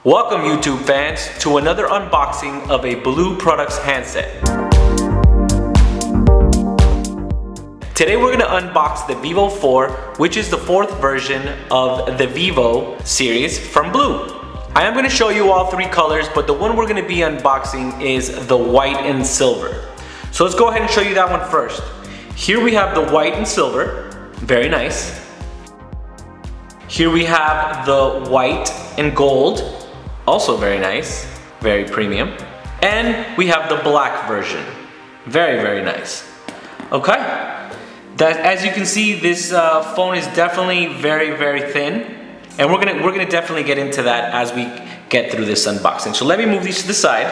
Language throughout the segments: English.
Welcome YouTube fans to another unboxing of a Blu Products handset. Today we're going to unbox the Vivo 4, which is the fourth version of the Vivo series from Blu. I am going to show you all three colors, but the one we're going to be unboxing is the white and silver. So let's go ahead and show you that one first. Here we have the white and silver, very nice. Here we have the white and gold, also very nice, very premium. And we have the black version, very, very nice. Okay, as you can see, this phone is definitely very, very thin. And we're gonna definitely get into that as we get through this unboxing. So let me move these to the side,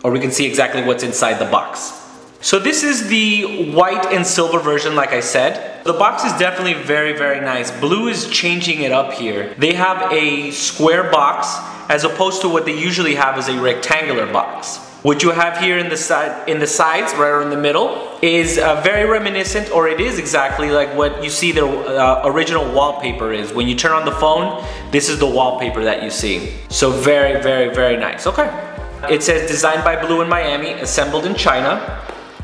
or we can see exactly what's inside the box. So this is the white and silver version, like I said. The box is definitely very, very nice. Blu is changing it up here. They have a square box as opposed to what they usually have is a rectangular box. What you have here in the sides, right in the middle, is very reminiscent, or it is exactly like what you see the original wallpaper is. When you turn on the phone, this is the wallpaper that you see. So very, very, very nice. Okay. It says designed by Blu in Miami, assembled in China.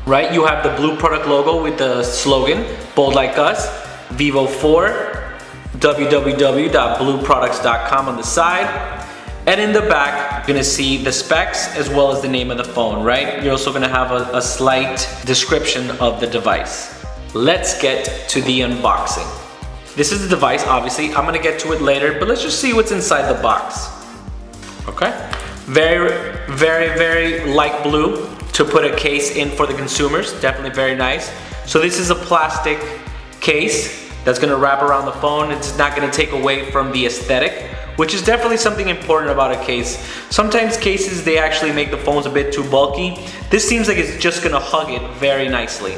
Right, you have the Blu product logo with the slogan, bold like us, Vivo 4, www.bluproducts.com on the side. And in the back, you're gonna see the specs as well as the name of the phone, right? You're also gonna have a slight description of the device. Let's get to the unboxing. This is the device, obviously. I'm gonna get to it later, but let's just see what's inside the box. Okay? Very, very, very like Blu to put a case in for the consumers. Definitely very nice. So this is a plastic case that's gonna wrap around the phone. It's not gonna take away from the aesthetic, which is definitely something important about a case. Sometimes cases, they actually make the phones a bit too bulky. This seems like it's just gonna hug it very nicely.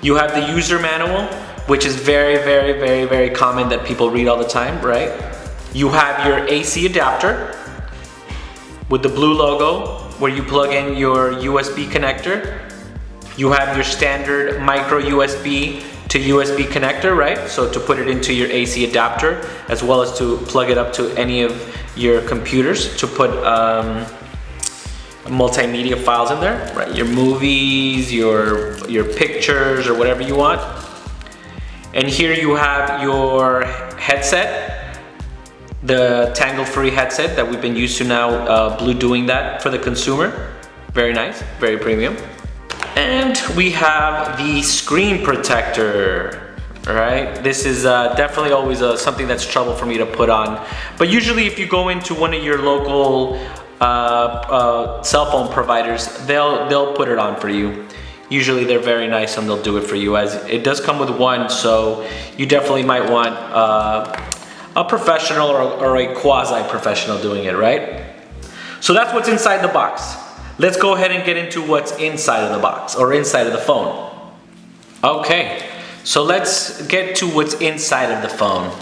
You have the user manual, which is very, very, very, very common that people read all the time, right? You have your AC adapter with the Blu logo, where you plug in your USB connector. You have your standard micro USB to USB connector, right? So to put it into your AC adapter, as well as to plug it up to any of your computers to put multimedia files in there, right? Your movies, your pictures, or whatever you want. And here you have your headset, the tangle-free headset that we've been used to now, Blu doing that for the consumer. Very nice, very premium. And we have the screen protector, right? This is definitely always something that's trouble for me to put on. But usually if you go into one of your local cell phone providers, they'll put it on for you. Usually they're very nice and they'll do it for you, as it does come with one, so you definitely might want a professional or a quasi-professional doing it, right? So that's what's inside the box. Let's go ahead and get into what's inside of the box, or inside of the phone. Okay, so let's get to what's inside of the phone.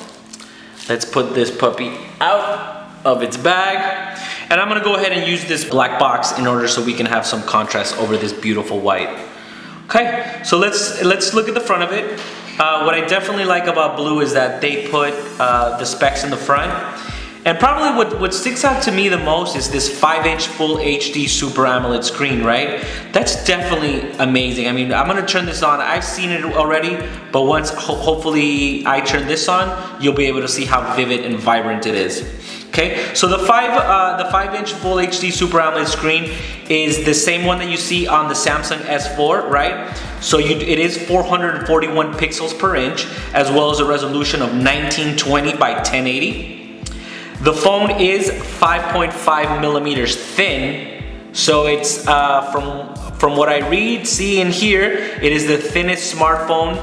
Let's put this puppy out of its bag. And I'm gonna go ahead and use this black box in order so we can have some contrast over this beautiful white. Okay, so let's look at the front of it. What I definitely like about Blu is that they put the specs in the front. And probably what sticks out to me the most is this 5-inch full HD Super AMOLED screen, right? That's definitely amazing. I mean, I'm gonna turn this on. I've seen it already, but once hopefully I turn this on, you'll be able to see how vivid and vibrant it is. Okay, so the 5-inch full HD Super AMOLED screen is the same one that you see on the Samsung S4, right? So it is 441 pixels per inch, as well as a resolution of 1920 by 1080. The phone is 5.5 millimeters thin, so it's from what I read, see, and hear, it is the thinnest smartphone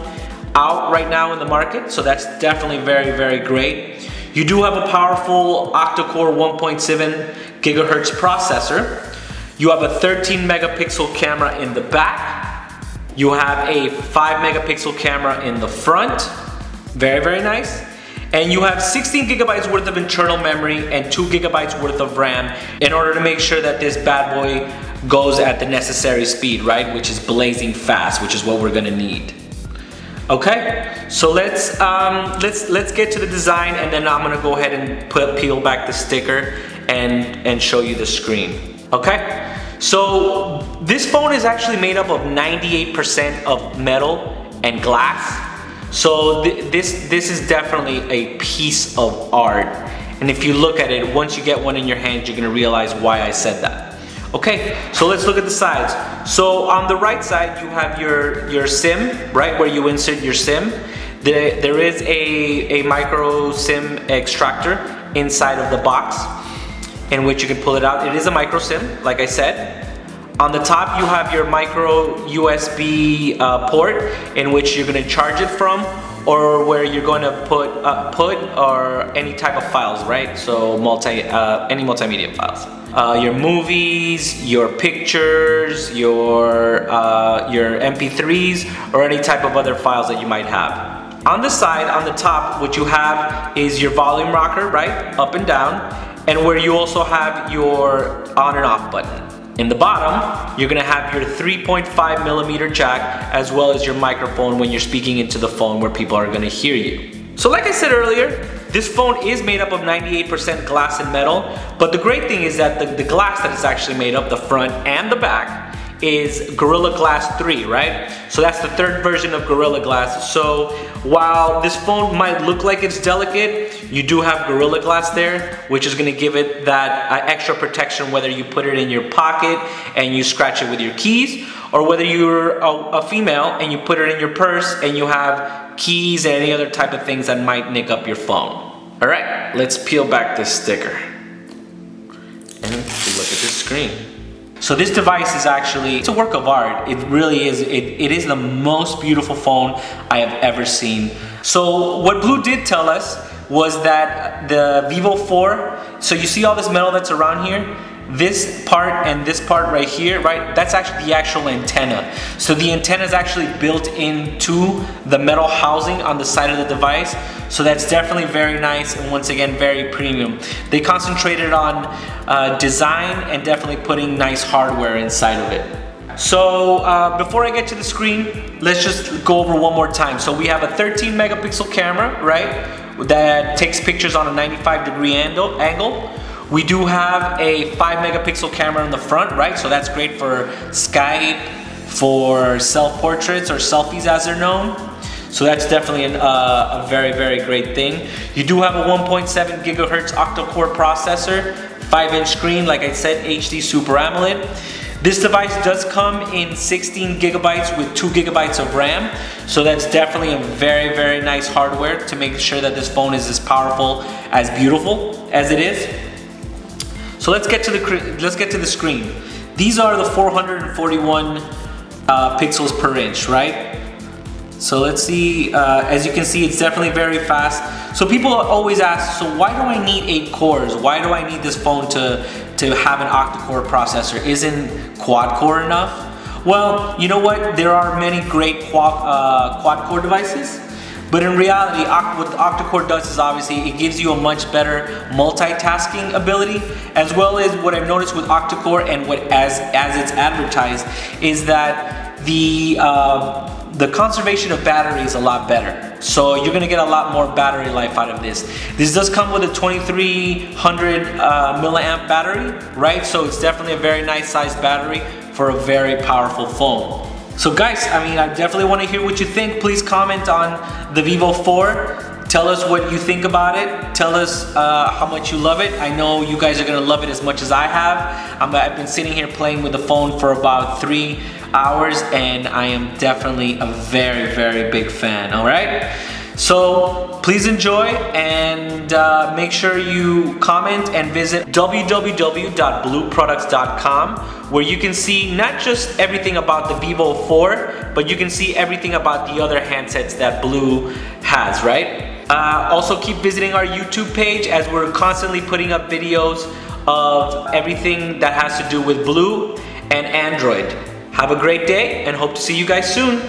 out right now in the market. So that's definitely very, very great. You do have a powerful octa-core 1.7 gigahertz processor. You have a 13 megapixel camera in the back. You have a 5 megapixel camera in the front. Very, very nice. And you have 16 gigabytes worth of internal memory and 2 gigabytes worth of RAM in order to make sure that this bad boy goes at the necessary speed, right? Which is blazing fast, which is what we're gonna need. Okay, so let's get to the design, and then I'm gonna go ahead and peel back the sticker and show you the screen. Okay, so this phone is actually made up of 98% of metal and glass. So this is definitely a piece of art. And if you look at it, once you get one in your hand, you're gonna realize why I said that. Okay, so let's look at the sides. So on the right side, you have your SIM, right, where you insert your SIM. There is a micro SIM extractor inside of the box in which you can pull it out. It is a micro SIM, like I said. On the top, you have your micro USB port in which you're going to charge it from, or where you're going to put or any type of files, right? So any multimedia files. Your movies, your pictures, your MP3s, or any type of other files that you might have. On the side, on the top, what you have is your volume rocker, right? Up and down, and where you also have your on and off button. In the bottom, you're gonna have your 3.5mm jack, as well as your microphone when you're speaking into the phone where people are gonna hear you. So like I said earlier, this phone is made up of 98% glass and metal, but the great thing is that the glass that it's actually made of, the front and the back, is Gorilla Glass 3, right? So that's the third version of Gorilla Glass. So while this phone might look like it's delicate, you do have Gorilla Glass there, which is gonna give it that extra protection, whether you put it in your pocket and you scratch it with your keys, or whether you're a female and you put it in your purse and you have keys and any other type of things that might nick up your phone. All right, let's peel back this sticker and look at this screen. So this device is actually, it's a work of art. It really is. It is the most beautiful phone I have ever seen. So what Blu did tell us was that the Vivo 4, so you see all this metal that's around here? This part and this part right here, right? That's actually the actual antenna. So the antenna is actually built into the metal housing on the side of the device. So that's definitely very nice, and once again, very premium. They concentrated on design and definitely putting nice hardware inside of it. So before I get to the screen, let's just go over one more time. So we have a 13 megapixel camera, right? That takes pictures on a 95-degree angle. We do have a 5 megapixel camera in the front, right? So that's great for Skype, for self-portraits or selfies as they're known. So that's definitely a very, very great thing. You do have a 1.7 gigahertz octa-core processor, 5-inch screen, like I said, HD Super AMOLED. This device does come in 16 gigabytes with 2 gigabytes of RAM. So that's definitely a very, very nice hardware to make sure that this phone is as powerful, as beautiful as it is. So let's get to the screen. These are the 441 pixels per inch, right? So let's see, as you can see, it's definitely very fast. So people always ask, so why do I need 8 cores? Why do I need this phone to have an octa-core processor? Isn't quad-core enough? Well, you know what? There are many great quad-core devices. But in reality, what the octa-core does is obviously it gives you a much better multitasking ability, as well as what I've noticed with octa-core and what as it's advertised is that the conservation of battery is a lot better. So you're gonna get a lot more battery life out of this. This does come with a 2300 milliamp battery, right? So it's definitely a very nice sized battery for a very powerful phone. So guys, I mean, I definitely want to hear what you think. Please comment on the Vivo 4. Tell us what you think about it. Tell us how much you love it. I know you guys are going to love it as much as I have. I've been sitting here playing with the phone for about 3 hours, and I am definitely a very, very big fan, all right? So please enjoy, and make sure you comment and visit www.bluproducts.com, where you can see not just everything about the Vivo 4, but you can see everything about the other handsets that Blu has, right? Also keep visiting our YouTube page, as we're constantly putting up videos of everything that has to do with Blu and Android. Have a great day, and hope to see you guys soon.